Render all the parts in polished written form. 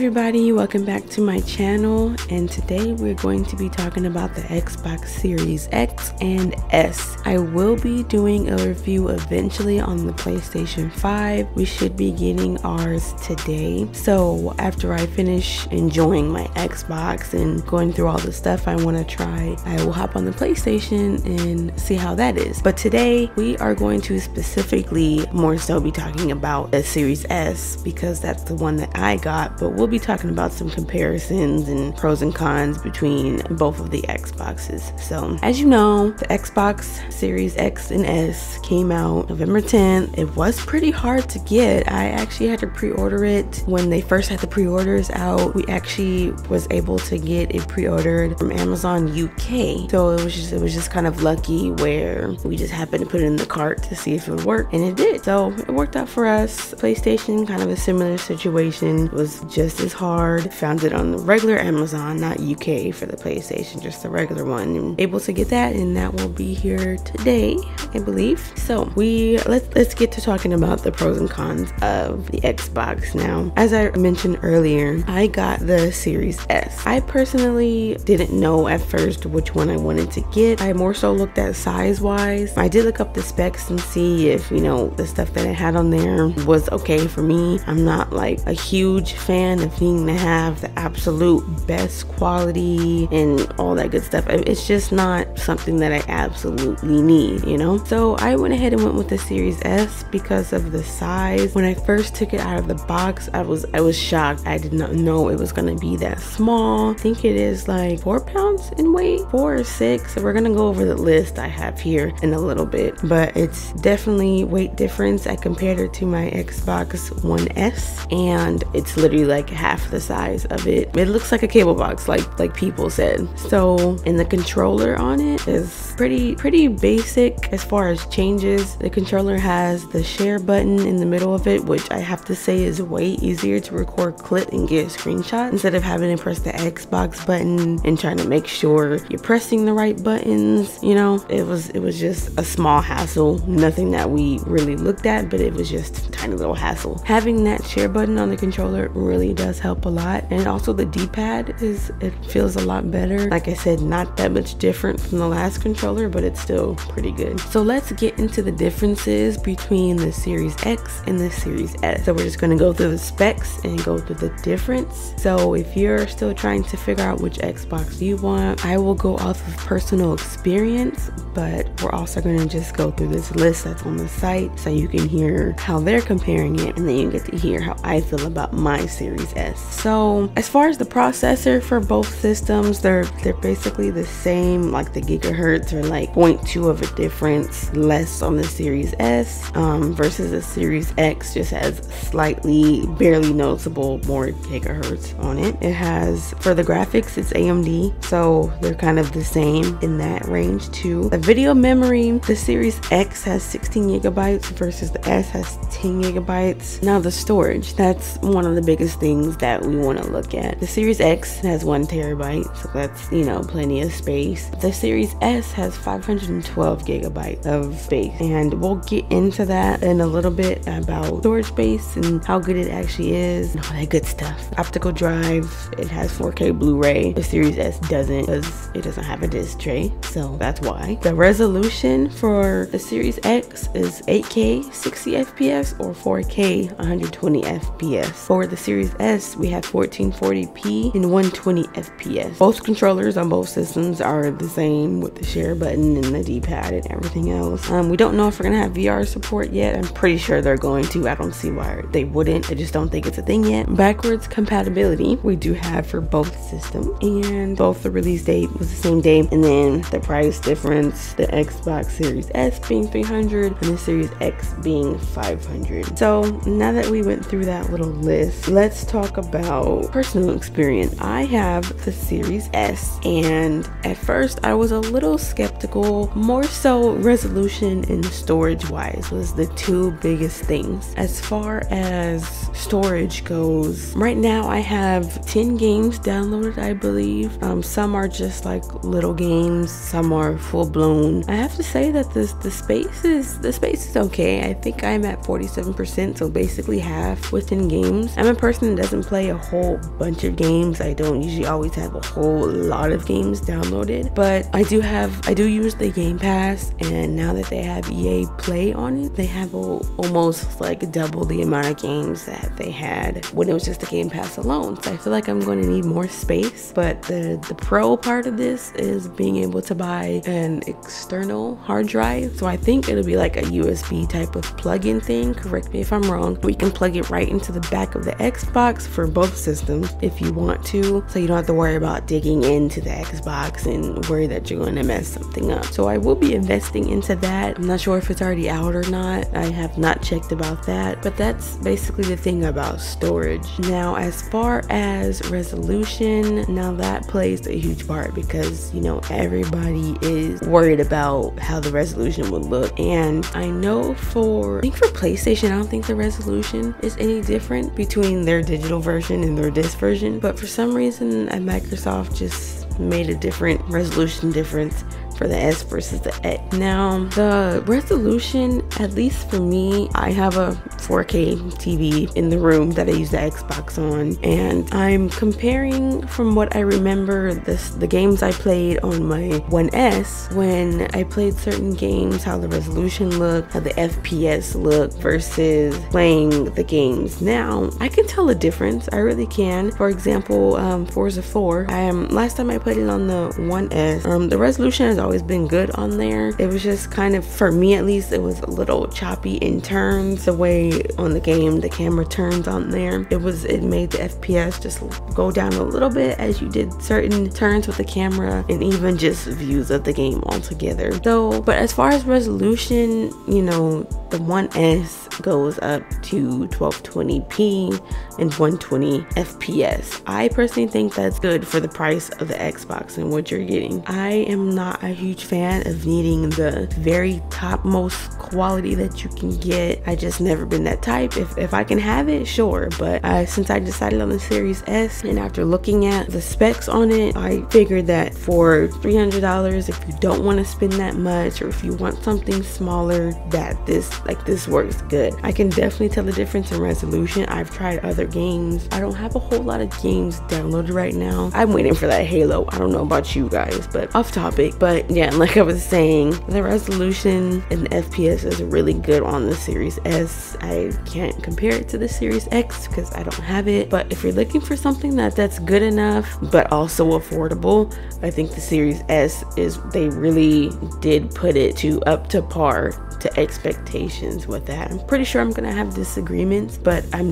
everybody, welcome back to my channel, and today we're going to be talking about the Xbox Series X and S. I will be doing a review eventually on the PlayStation 5. We should be getting ours today. So after I finish enjoying my Xbox and going through all the stuff I want to try, I will hop on the PlayStation and see how that is. But today we are going to specifically more so be talking about the Series S because that's the one that I got, but we'll be talking about some comparisons and pros and cons between both of the Xboxes. So as you know, the Xbox Series X and S came out November 10th. It was pretty hard to get. I actually had to pre-order it when they first had the pre-orders out. We actually was able to get it pre-ordered from Amazon UK. So it was just kind of lucky where we just happened to put it in the cart to see if it would work, and it did. So it worked out for us. PlayStation, kind of a similar situation, was just as hard. Found it on the regular Amazon, not UK for the PlayStation, just the regular one, and able to get that, and that will be here today, I believe. So let's get to talking about the pros and cons of the Xbox. Now, as I mentioned earlier, I got the Series S. I personally didn't know at first which one I wanted to get. I more so looked at size wise. I did look up the specs and see if, you know, the stuff that it had on there was okay for me. I'm not like a huge fan of needing to have the absolute best quality and all that good stuff. It's just not something that I absolutely need, you know? So I went ahead and went with the Series S because of the size. When I first took it out of the box, I was shocked. I did not know it was gonna be that small. I think it is like 4 pounds in weight, 4 or 6. So we're gonna go over the list I have here in a little bit, but it's definitely weight difference. I compared it to my Xbox One S, and it's literally like half the size of it. It looks like a cable box, like people said. So, and the controller on it is pretty basic as far as changes. The controller has the share button in the middle of it, which I have to say is way easier to record clip and get a screenshot instead of having to press the Xbox button and trying to make sure you're pressing the right buttons. You know, it was just a small hassle. Nothing that we really looked at, but it was just a tiny little hassle. Having that share button on the controller really does help a lot, and also the D-pad it feels a lot better. Like I said, not that much different from the last controller, but it's still pretty good. So let's get into the differences between the Series X and the Series S. So we're just going to go through the specs and go through the difference. So if you're still trying to figure out which Xbox you want, I will go off of personal experience, but we're also going to just go through this list that's on the site so you can hear how they're comparing it, and then you get to hear how I feel about my Series S. So as far as the processor for both systems, they're basically the same. Like the gigahertz are like 0.2 of a difference less on the Series S versus the Series X just has slightly, barely noticeable more gigahertz on it. It has, for the graphics, it's AMD, so they're kind of the same in that range too. The video memory, the Series X has 16 gigabytes versus the S has 10 gigabytes. Now the storage, that's one of the biggest things that we want to look at. The Series X has 1 terabyte, so that's, you know, plenty of space. The Series S has 512 gigabytes of space, and we'll get into that in a little bit about storage space and how good it actually is and all that good stuff. Optical drive, it has 4K Blu-ray. The Series S doesn't, because it doesn't have a disc tray, so that's why. The resolution for the Series X is 8K 60 FPS or 4K 120 FPS. For the Series S, we have 1440p and 120 FPS. Both controllers on both systems are the same with the share button and the D-pad and everything else. We don't know if we're gonna have VR support yet. I'm pretty sure they're going to. I don't see why they wouldn't. I just don't think it's a thing yet. Backwards compatibility we do have for both systems, and both the release date was the same day, and then the price difference, the Xbox Series S being $300 and the Series X being $500. So now that we went through that little list, let's talk about personal experience. I have the Series S, and at first I was a little skeptical. More so resolution and storage wise was the two biggest things. As far as storage goes, right now I have 10 games downloaded, I believe. Some are just like little games, some are full blown. I have to say that the space is okay. I think I'm at 47%, so basically half within games. I'm a person that doesn't play a whole bunch of games. I don't usually always have a whole lot of games downloaded, but I do use the Game Pass, and now that they have EA Play on it, they have almost like double the amount of games that they had when it was just the Game Pass alone. So I feel like I'm going to need more space, but the pro part of this is being able to buy an external hard drive. So I think it'll be like a USB type of plug-in thing, correct me if I'm wrong. We can plug it right into the back of the Xbox for both systems if you want to, so you don't have to worry about digging into the Xbox and worry that you're going to mess something up. So I will be investing into that. I'm not sure if it's already out or not. I have not checked about that, but that's basically the thing about storage. Now, as far as resolution, now that plays a huge part because, you know, everybody is worried about how the resolution would look. And I know I think for PlayStation, I don't think the resolution is any different between their digital version and their disc version, but for some reason Microsoft just made a different resolution difference for the S versus the X. Now, the resolution, at least for me, I have a 4K TV in the room that I use the Xbox on, and I'm comparing from what I remember the games I played on my One S. When I played certain games, how the resolution looked, how the FPS looked versus playing the games now. I can tell a difference, I really can. For example, Forza 4, last time I played it on the One S, the resolution has always been good on there. It was just kind of, for me at least, it was a little choppy in turns. The way on the game the camera turns on there, it made the FPS just go down a little bit as you did certain turns with the camera, and even just views of the game altogether. So, but as far as resolution, you know, the One S goes up to 1220p and 120 FPS. I personally think that's good for the price of the Xbox and what you're getting. I am not a huge fan of needing the very topmost quality that you can get. I just never been that type. If I can have it, sure, but since I decided on the Series S, and after looking at the specs on it, I figured that for $300, if you don't want to spend that much, or if you want something smaller, that this works good. I can definitely tell the difference in resolution. I've tried other games. I don't have a whole lot of games downloaded right now. I'm waiting for that Halo. I don't know about you guys, but off topic. But yeah, like I was saying, the resolution and the FPS is really good on the Series S. I can't compare it to the Series X because I don't have it, but if you're looking for something that's good enough but also affordable, I think the Series S they really did put it up to par to expectations with that. I'm pretty sure I'm gonna have disagreements, but I'm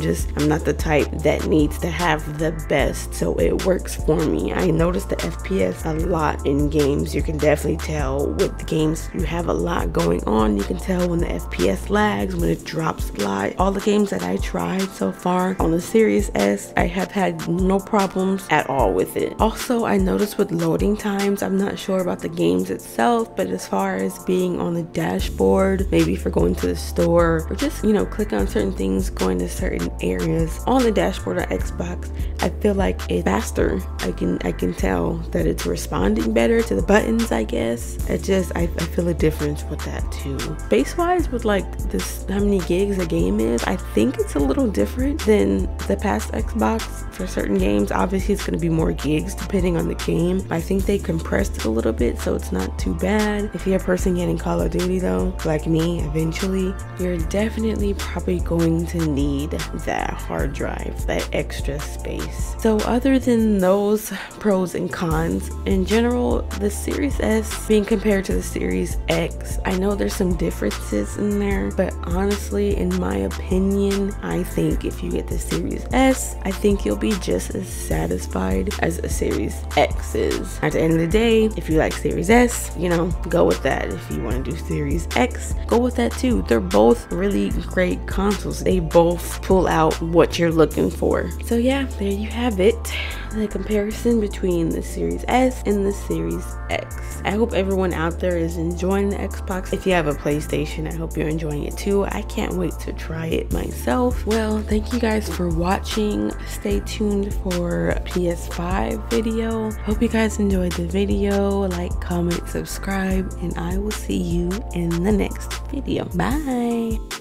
not the type that needs to have the best, so it works for me. I noticed the FPS a lot in games. You can definitely tell with the games you have a lot going on. You can tell when the FPS lags, when it drops a lot. All the games that I tried so far on the Series S, I have had no problems at all with it. Also, I noticed with loading times, I'm not sure about the games itself, but as far as being on the dashboard, maybe for going to the store or just, you know, click on certain things, going to certain areas on the dashboard on Xbox, I feel like it's faster. I can tell that it's responding better to the buttons, I guess. I feel a difference with that too. Space wise, with like this, how many gigs a game is, I think it's a little different than the past Xbox. For certain games, obviously it's going to be more gigs depending on the game. I think they compressed it a little bit, so it's not too bad. If you're a person getting Call of Duty though, like me, eventually, you're definitely probably going to need that hard drive, that extra space. So other than those pros and cons, in general, the Series S being compared to the Series X, I know there's some differences in there, but honestly, in my opinion, I think if you get the Series S, I think you'll be just as satisfied as a Series X is. At the end of the day, if you like Series S, you know, go with that. If you want to do Series X, go with that too. They're both really great consoles. They both pull out what you're looking for. So yeah, there you have it. The comparison between the Series S and the Series X. I hope everyone out there is enjoying the Xbox. If you have a PlayStation, I hope you're enjoying it too. I can't wait to try it myself. Well, thank you guys for watching. Stay tuned for a PS5 video. Hope you guys enjoyed the video. Like, comment, subscribe, and I will see you in the next video. Bye.